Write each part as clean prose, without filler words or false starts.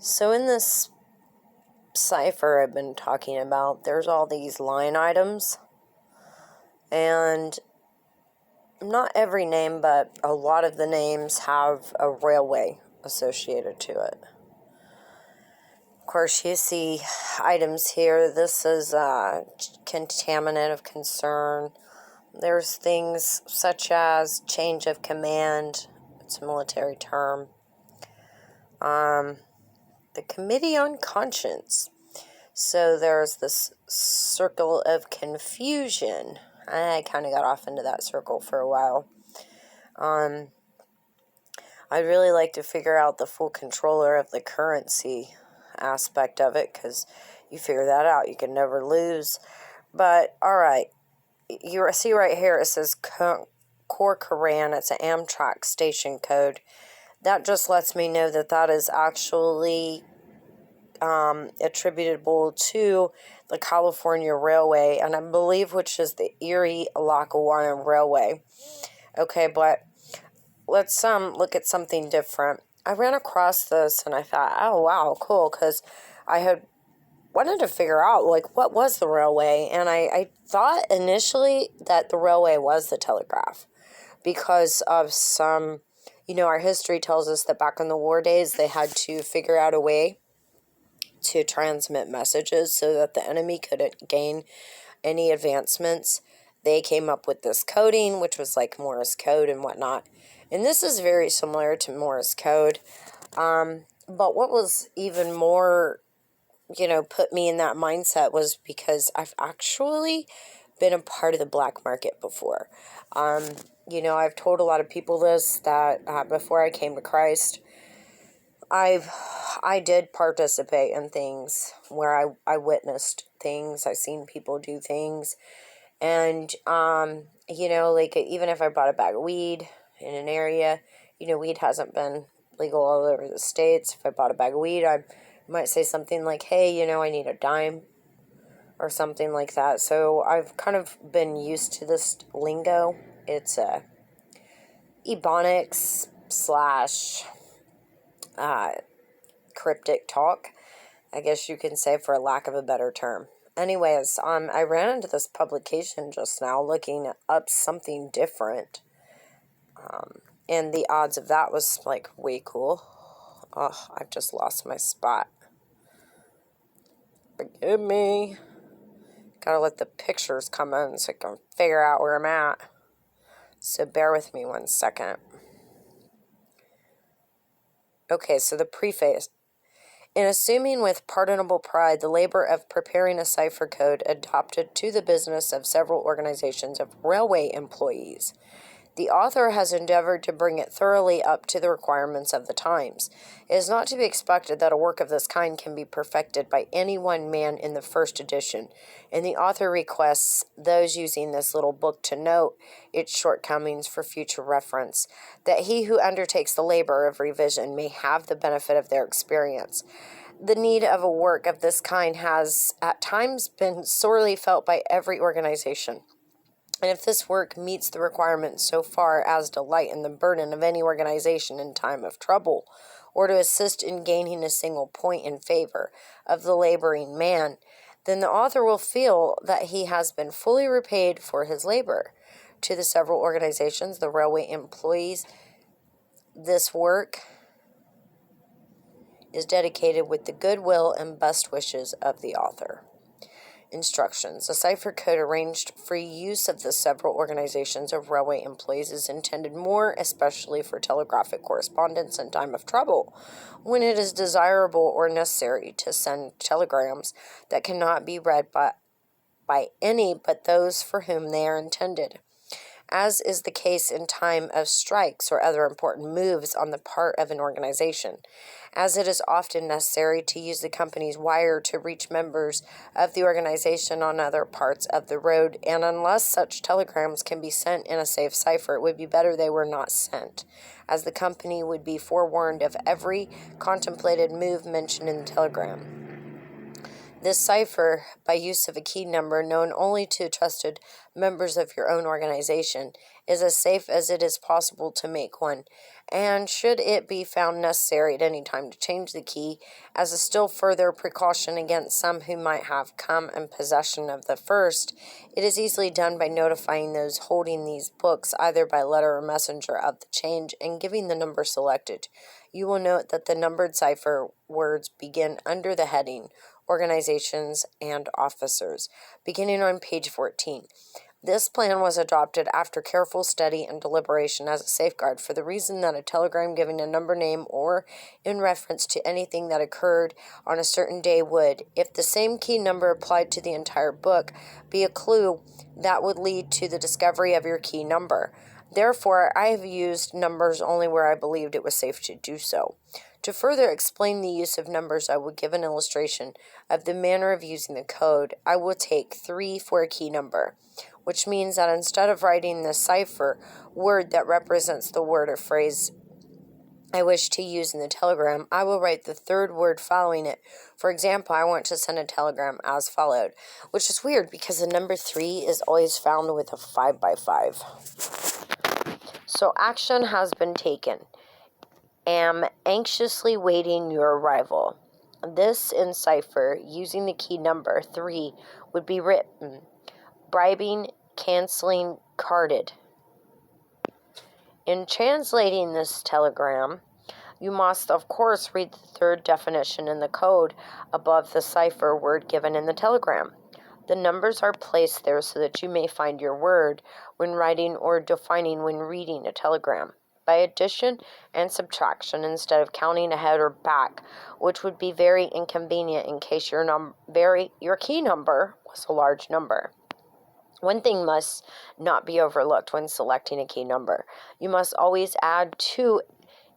So in this cipher I've been talking about, there's all these line items, and not every name, but a lot of the names have a railway associated to it. Of course, you see items here. This is a contaminant of concern. There's things such as change of command. It's a military term. The Committee on Conscience. So there's this circle of confusion. I kind of got off into that circle for a while. I'd really like to figure out the full controller of the currency aspect of it, because you figure that out, you can never lose. But, alright, you see right here, it says Corcoran. It's an Amtrak station code. That just lets me know that that is actually attributable to the California Railway, and I believe which is the Erie-Lackawanna Railway. Okay, but let's look at something different. I ran across this and I thought, oh wow, cool, because I had wanted to figure out like what was the railway, and I thought initially that the railway was the telegraph because of some, our history tells us that back in the war days they had to figure out a way to transmit messages so that the enemy couldn't gain any advancements. They came up with this coding, which was like Morse code and whatnot. And this is very similar to Morse code. But what was even more, put me in that mindset was because I've actually been a part of the black market before. I've told a lot of people this, that before I came to Christ, I did participate in things where I witnessed things. I've seen people do things. And, like even if I bought a bag of weed in an area, weed hasn't been legal all over the States. If I bought a bag of weed, I might say something like, hey, I need a dime or something like that. So I've kind of been used to this lingo. It's ebonics / cryptic talk, I guess you can say, for lack of a better term. Anyways, I ran into this publication just now looking up something different, and the odds of that was like way cool. Oh, I've just lost my spot. Forgive me. Gotta let the pictures come in so I can figure out where I'm at. So bear with me 1 second. Okay, so the preface. In assuming with pardonable pride the labor of preparing a cipher code adopted to the business of several organizations of railway employees, the author has endeavored to bring it thoroughly up to the requirements of the times. It is not to be expected that a work of this kind can be perfected by any one man in the first edition, and the author requests those using this little book to note its shortcomings for future reference, that he who undertakes the labor of revision may have the benefit of their experience. The need of a work of this kind has at times been sorely felt by every organization. And if this work meets the requirements so far as to lighten the burden of any organization in time of trouble, or to assist in gaining a single point in favor of the laboring man, then the author will feel that he has been fully repaid for his labor. To the several organizations, the railway employees, this work is dedicated with the goodwill and best wishes of the author. Instructions. A cipher code arranged for use of the several organizations of railway employees is intended more especially for telegraphic correspondence in time of trouble, when it is desirable or necessary to send telegrams that cannot be read by any but those for whom they are intended, as is the case in time of strikes or other important moves on the part of an organization, as it is often necessary to use the company's wire to reach members of the organization on other parts of the road, and unless such telegrams can be sent in a safe cipher, it would be better they were not sent, as the company would be forewarned of every contemplated move mentioned in the telegram. This cipher, by use of a key number known only to trusted members of your own organization, is as safe as it is possible to make one, and should it be found necessary at any time to change the key, as a still further precaution against some who might have come in possession of the first, it is easily done by notifying those holding these books either by letter or messenger of the change and giving the number selected. You will note that the numbered cipher words begin under the heading Organizations and Officers, beginning on page 14. This plan was adopted after careful study and deliberation as a safeguard for the reason that a telegram giving a number name or in reference to anything that occurred on a certain day would, if the same key number applied to the entire book, be a clue that would lead to the discovery of your key number. Therefore, I have used numbers only where I believed it was safe to do so. To further explain the use of numbers, I will give an illustration of the manner of using the code. I will take 3 for a key number, which means that instead of writing the cipher word that represents the word or phrase I wish to use in the telegram, I will write the third word following it. For example, I want to send a telegram as followed, which is weird because the number 3 is always found with a 5x5. So action has been taken. Am anxiously waiting your arrival. This in cipher, using the key number 3, would be written: bribing, canceling, carded. In translating this telegram, you must, of course, read the third definition in the code above the cipher word given in the telegram. The numbers are placed there so that you may find your word when writing or defining when reading a telegram by addition and subtraction instead of counting ahead or back, which would be very inconvenient in case your key number was a large number. One thing must not be overlooked when selecting a key number. You must always add to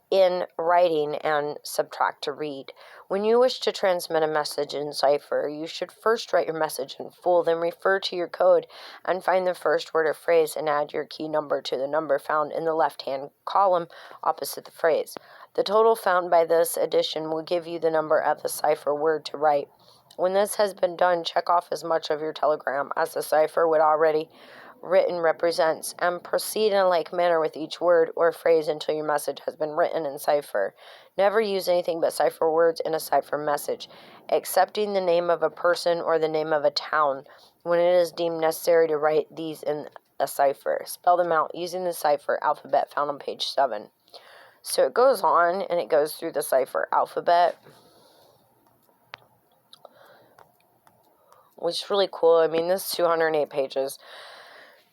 in writing and subtract to read. When you wish to transmit a message in cipher, you should first write your message in full, then refer to your code and find the first word or phrase and add your key number to the number found in the left-hand column opposite the phrase. The total found by this addition will give you the number of the cipher word to write. When this has been done, check off as much of your telegram as the cipher would already written represents, and proceed in a like manner with each word or phrase until your message has been written in cipher. Never use anything but cipher words in a cipher message, excepting the name of a person or the name of a town, when it is deemed necessary to write these in a cipher. Spell them out using the cipher alphabet found on page 7. So it goes on, and it goes through the cipher alphabet, which is really cool. I mean, this is 208 pages.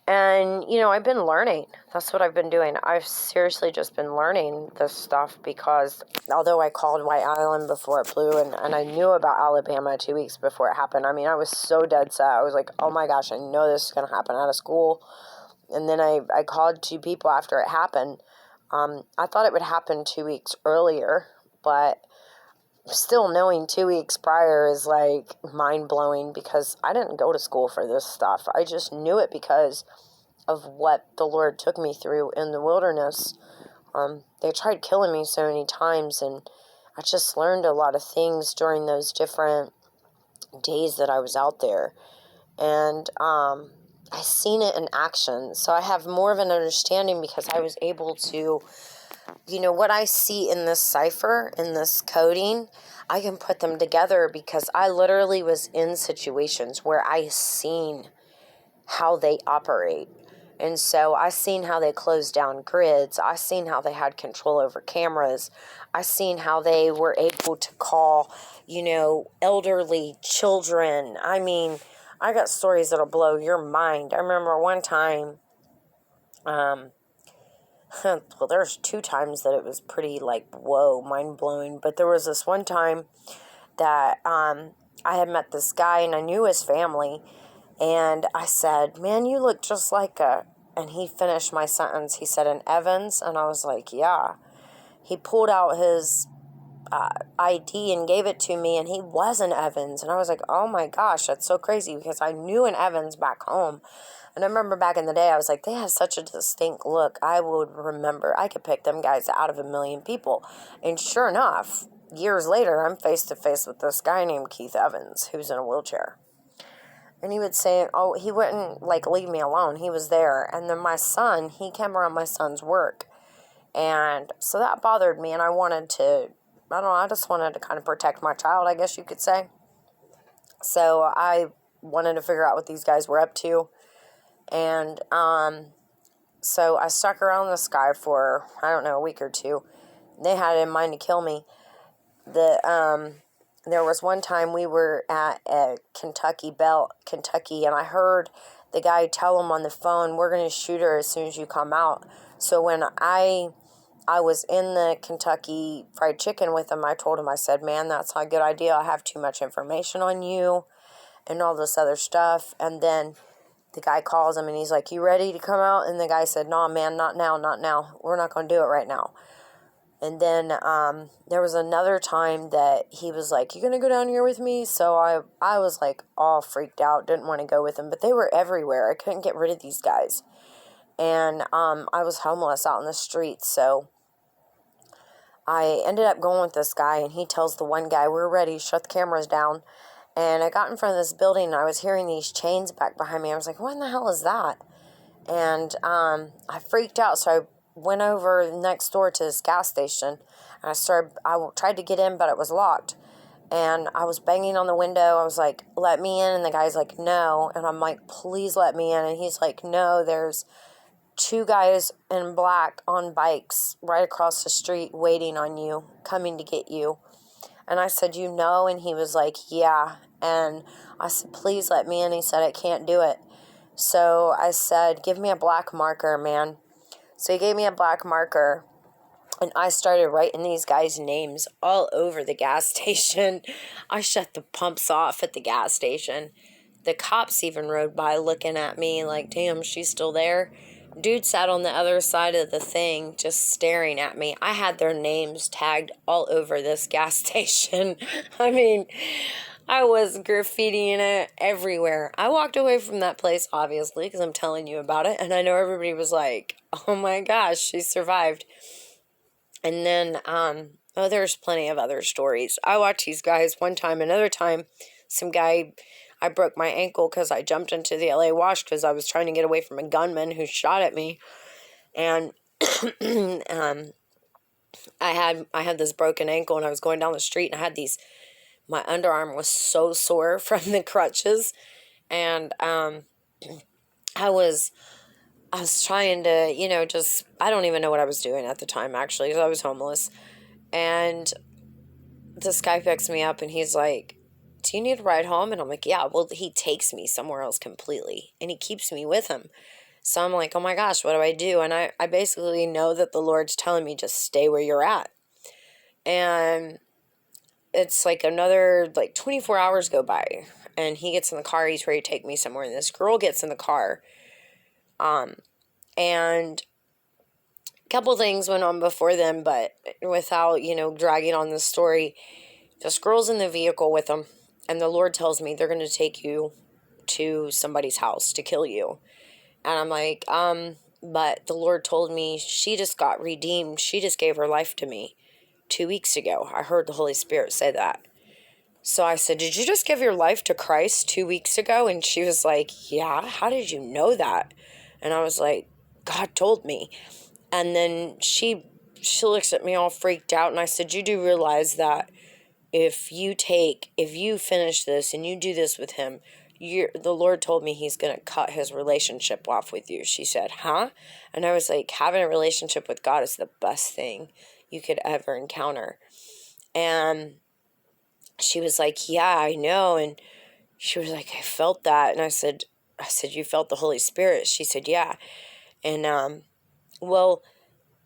And, I've been learning. That's what I've been doing. I've seriously just been learning this stuff because although I called White Island before it blew and I knew about Alabama 2 weeks before it happened, I mean, I was so dead set. I was like, oh my gosh, I know this is going to happen out of school. And then I called 2 people after it happened. I thought it would happen 2 weeks earlier, but still knowing 2 weeks prior is like mind-blowing because I didn't go to school for this stuff. I just knew it because of what the Lord took me through in the wilderness. They tried killing me so many times, and I just learned a lot of things during those different days that I was out there. And I seen it in action, so I have more of an understanding because I was able to what I see in this cipher, in this coding, I can put them together because I literally was in situations where I seen how they operate. And so I seen how they closed down grids. I seen how they had control over cameras. I seen how they were able to call, elderly children. I mean, I got stories that'll blow your mind. I remember one time, well, there's 2 times that it was pretty whoa, mind-blowing. But there was this one time that I had met this guy and I knew his family. And I said, man, you look just like and he finished my sentence. He said, an Evans? And I was like, yeah. He pulled out his ID and gave it to me, and he was an Evans. And I was like, oh my gosh, that's so crazy because I knew an Evans back home. And I remember back in the day, I was like, they have such a distinct look. I would remember, I could pick them guys out of a million people. And sure enough, years later, I'm face to face with this guy named Keith Evans, who's in a wheelchair. And he would say, oh, he wouldn't, leave me alone. He was there. And then my son, he came around my son's work. And so that bothered me, and I wanted to, I don't know, I just wanted to kind of protect my child, I guess you could say. So I wanted to figure out what these guys were up to. And so I stuck around this guy for, I don't know, a week or two. They had it in mind to kill me. There was one time we were at a Kentucky, and I heard the guy tell him on the phone, we're going to shoot her as soon as you come out. So when I was in the Kentucky Fried Chicken with him, I told him, I said, man, that's not a good idea. I have too much information on you and all this other stuff. And then the guy calls him and he's like, you ready to come out? And the guy said, no, man, not now. We're not going to do it right now. And then there was another time that he was like, you going to go down here with me? So I was like all freaked out, didn't want to go with him. But they were everywhere. I couldn't get rid of these guys. And I was homeless out in the streets. So I ended up going with this guy, and he tells the one guy, we're ready, shut the cameras down. And I got in front of this building, and I was hearing these chains back behind me. I was like, what in the hell is that? And I freaked out, so I went over next door to this gas station, and I tried to get in, but it was locked. And I was banging on the window. I was like, let me in. And the guy's like, no. And I'm like, please let me in. And he's like, no, there's 2 guys in black on bikes right across the street waiting on you, coming to get you. And I said, you know? And he was like, yeah. And I said, please let me in. He said, I can't do it. So I said, give me a black marker, man. So he gave me a black marker, and I started writing these guys' names all over the gas station. I shut the pumps off at the gas station. The cops even rode by looking at me like, damn, she's still there. Dude sat on the other side of the thing just staring at me. I had their names tagged all over this gas station. I mean, I was graffitiing it everywhere. I walked away from that place, obviously, because I'm telling you about it. And I know everybody was like, oh my gosh, she survived. And then, there's plenty of other stories. I watched these guys one time. Another time, I broke my ankle because I jumped into the LA Wash because I was trying to get away from a gunman who shot at me. And I had this broken ankle, and I was going down the street, and my underarm was so sore from the crutches. And I was trying to, I don't even know what I was doing at the time, actually, because I was homeless. And this guy picks me up, and he's like, do you need a ride home? And I'm like, yeah. Well, he takes me somewhere else completely, and he keeps me with him. So I'm like, oh my gosh, what do I do? And I basically know that the Lord's telling me, just stay where you're at. And it's like another 24 hours go by, and he gets in the car. He's ready to take me somewhere, and this girl gets in the car. And a couple things went on before then, but without, dragging on this story, this girl's in the vehicle with him, and the Lord tells me they're going to take you to somebody's house to kill you. And I'm like, but the Lord told me she just got redeemed. She just gave her life to me 2 weeks ago. I heard the Holy Spirit say that. So I said, did you just give your life to Christ 2 weeks ago? And she was like, yeah. How did you know that? And I was like, God told me. And then she looks at me all freaked out, and I said, you do realize that if you finish this and you do this with him, the Lord told me he's going to cut his relationship off with you. She said, huh? And I was like, having a relationship with God is the best thing you could ever encounter. And she was like, yeah, I know. And she was like, I felt that. And I said, you felt the Holy Spirit? She said, yeah. And, well,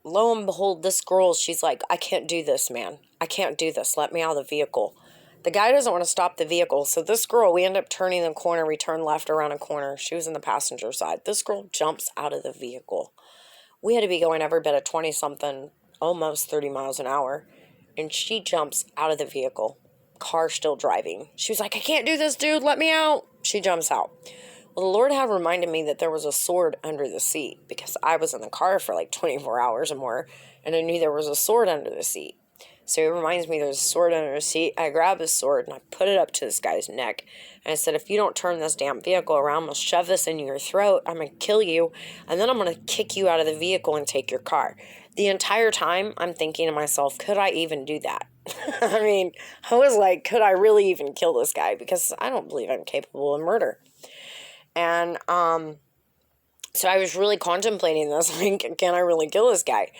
lo and behold, this girl, she's like, I can't do this, man. I can't do this. Let me out of the vehicle. The guy doesn't want to stop the vehicle. So this girl, we end up turning the corner. We turn left around a corner. She was in the passenger side. This girl jumps out of the vehicle. We had to be going every bit of 20-something, almost 30 miles an hour. And she jumps out of the vehicle. Car still driving. She was like, I can't do this, dude. Let me out. She jumps out. Well, the Lord had reminded me that there was a sword under the seat because I was in the car for 24 hours or more, and I knew there was a sword under the seat. So it reminds me there's a sword under the seat. I grab the sword and I put it up to this guy's neck. And I said, if you don't turn this damn vehicle around, I'm going to shove this in your throat. I'm going to kill you. And then I'm going to kick you out of the vehicle and take your car. The entire time I'm thinking to myself, could I even do that? I mean, I was like, could I really even kill this guy? Because I don't believe I'm capable of murder. And so I was really contemplating this, like, can I really kill this guy?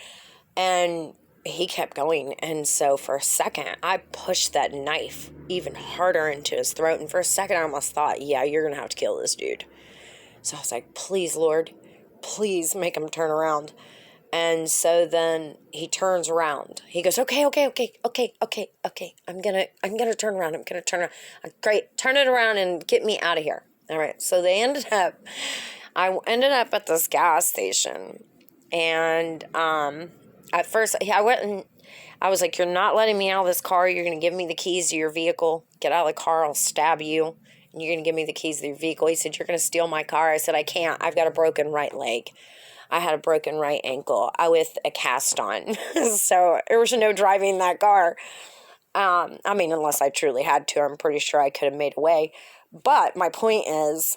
And he kept going. And so for a second, I pushed that knife even harder into his throat. And for a second, I almost thought, yeah, you're going to have to kill this dude. So I was like, please, Lord, please make him turn around. And so then he turns around. He goes, okay. I'm gonna turn around. Great, turn it around and get me out of here. All right. So I ended up at this gas station, and at first I went and I was like, you're not letting me out of this car. You're gonna give me the keys to your vehicle. Get out of the car. I'll stab you. And you're gonna give me the keys to your vehicle. He said, you're gonna steal my car. I said, I can't. I've got a broken right leg. I had a broken right ankle with a cast on. So there was no driving that car. I mean, unless I truly had to, I'm pretty sure I could have made away. But my point is,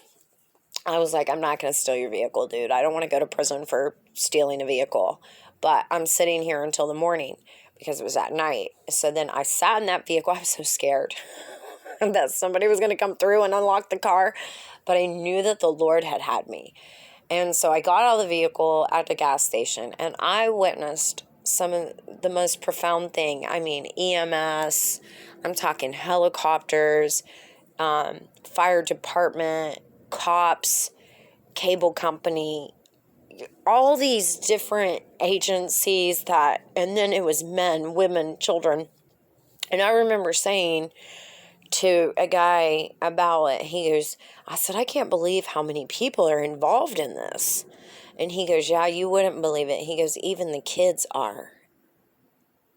I was like, I'm not going to steal your vehicle, dude. I don't want to go to prison for stealing a vehicle. But I'm sitting here until the morning because it was at night. So then I sat in that vehicle. I was so scared that somebody was going to come through and unlock the car. But I knew that the Lord had me. And so I got out of the vehicle at the gas station, and I witnessed some of the most profound thing. I mean, EMS, I'm talking helicopters, fire department, cops, cable company, all these different agencies and then it was men, women, children. And I remember saying to a guy about it, I said, I can't believe how many people are involved in this. And he goes, yeah, you wouldn't believe it. He goes, even the kids are.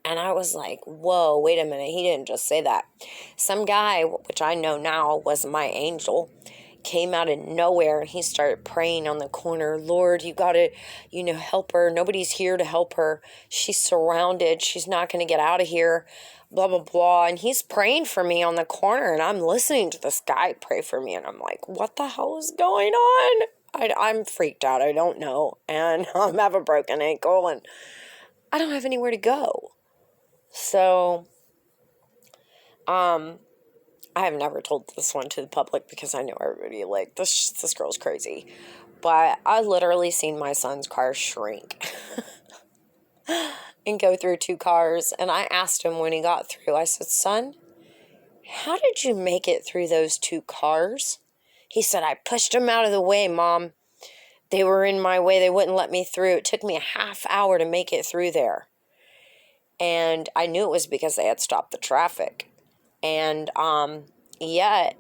And I was like, whoa, wait a minute. He didn't just say that. Some guy, which I know now was my angel, came out of nowhere and he started praying on the corner. Lord, you got to, help her. Nobody's here to help her. She's surrounded. She's not going to get out of here. Blah, blah, blah. And he's praying for me on the corner, and I'm listening to this guy pray for me, and I'm like, what the hell is going on? I'm freaked out. I don't know. And I have a broken ankle, and I don't have anywhere to go. So, I have never told this one to the public because I know everybody, like, this girl's crazy. But I literally seen my son's car shrink. And go through 2 cars. And I asked him when he got through, I said, son, how did you make it through those 2 cars? He said, I pushed them out of the way, Mom. They were in my way. They wouldn't let me through. It took me a half hour to make it through there. And I knew it was because they had stopped the traffic. And yet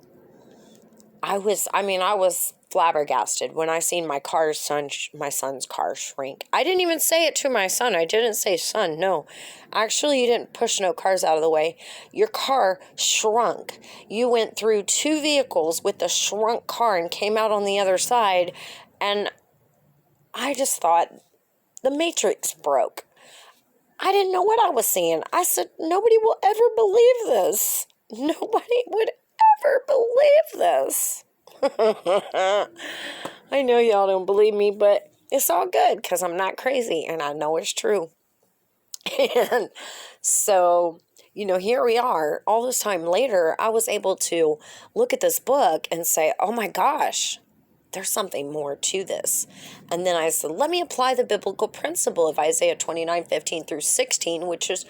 I was flabbergasted when I seen my son's car shrink. I didn't even say it to my son. I didn't say, son, no. Actually, you didn't push no cars out of the way. Your car shrunk. You went through 2 vehicles with the shrunk car and came out on the other side. And I just thought the Matrix broke. I didn't know what I was seeing. I said, nobody will ever believe this. Nobody would ever believe this. I know y'all don't believe me, but it's all good because I'm not crazy and I know it's true. And so, here we are. All this time later, I was able to look at this book and say, oh my gosh, there's something more to this. And then I said, let me apply the biblical principle of Isaiah 29:15-16, which is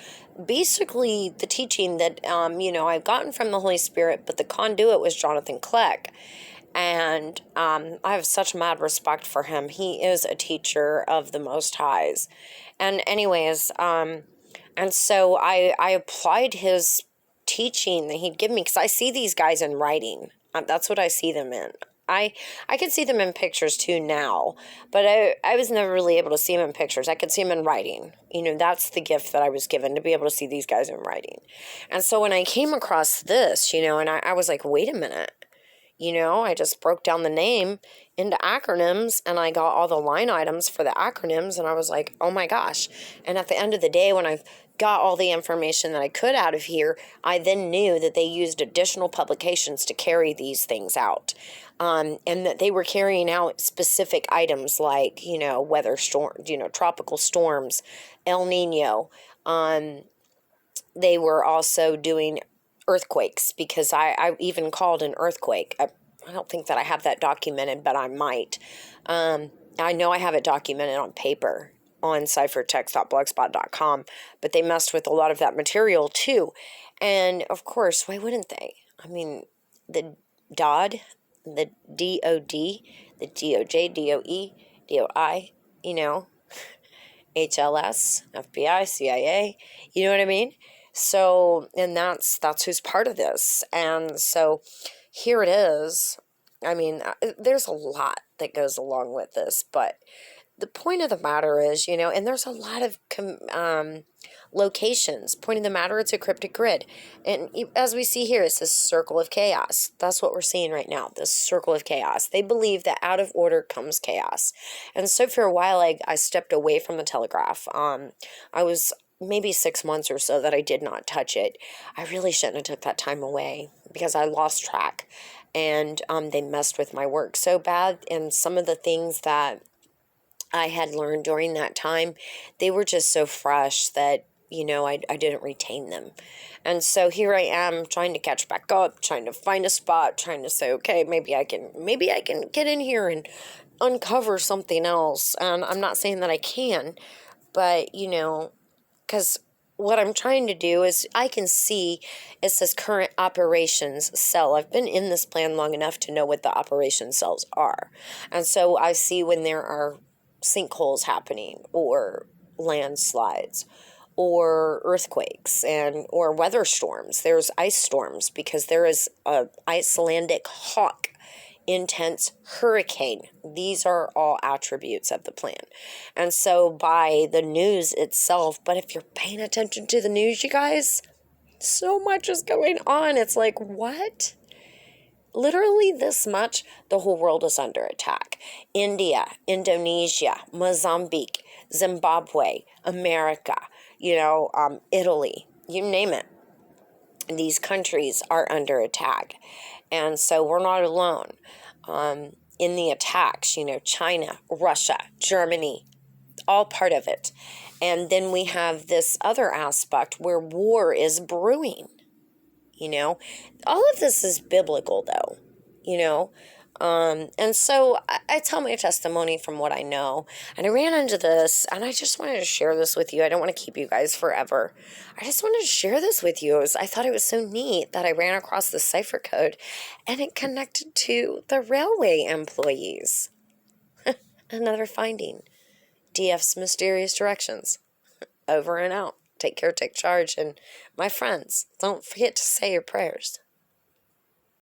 basically the teaching that, I've gotten from the Holy Spirit, but the conduit was Jonathan Kleck. And I have such mad respect for him. He is a teacher of the Most Highs. And anyways, and so I applied his teaching that he'd give me, because I see these guys in writing. That's what I see them in. I could see them in pictures too now, but I was never really able to see them in pictures. I could see them in writing. That's the gift that I was given, to be able to see these guys in writing. And so when I came across this, and I was like, wait a minute. I just broke down the name into acronyms and I got all the line items for the acronyms and I was like, oh my gosh. And at the end of the day, when I got all the information that I could out of here, I then knew that they used additional publications to carry these things out. And that they were carrying out specific items like, weather storm, tropical storms, El Nino. They were also doing earthquakes, because I even called an earthquake. I don't think that I have that documented, but I might. I know I have it documented on paper on cyphertext.blogspot.com, but they messed with a lot of that material too. And of course, why wouldn't they? I mean, the DOD, the DOD, the DOJ, DOE, DOI, HLS, FBI, CIA, you know what I mean? So, and that's who's part of this. And so here it is. I mean, there's a lot that goes along with this, but the point of the matter is, and there's a lot of locations. Point of the matter, it's a cryptic grid. And as we see here, it's this circle of chaos. That's what we're seeing right now, this circle of chaos. They believe that out of order comes chaos. And so for a while, I stepped away from the Telegraph. I was maybe 6 months or so that I did not touch it. I really shouldn't have took that time away because I lost track. And they messed with my work so bad. And some of the things that I had learned during that time, they were just so fresh that, I didn't retain them. And so here I am trying to catch back up, trying to find a spot, trying to say, okay, maybe I can get in here and uncover something else. And I'm not saying that I can, but, because what I'm trying to do is I can see it says current operations cell. I've been in this plan long enough to know what the operation cells are. And so I see when there are sinkholes happening or landslides or earthquakes or weather storms. There's ice storms because there is a Icelandic hawk intense hurricane. These are all attributes of the plan. And so by the news itself, but if you're paying attention to the news, you guys, so much is going on. It's like, what? Literally this much, the whole world is under attack. India, Indonesia, Mozambique, Zimbabwe, America, Italy, you name it. These countries are under attack. And so we're not alone in the attacks, China, Russia, Germany, all part of it. And then we have this other aspect where war is brewing. All of this is biblical, though, and so I tell my testimony from what I know, and I ran into this, and I just wanted to share this with you. I don't want to keep you guys forever. I just wanted to share this with you. I thought it was so neat that I ran across the cipher code, and it connected to the railway employees. Another finding. DF's mysterious directions. Over and out. Take care, take charge, and my friends, don't forget to say your prayers.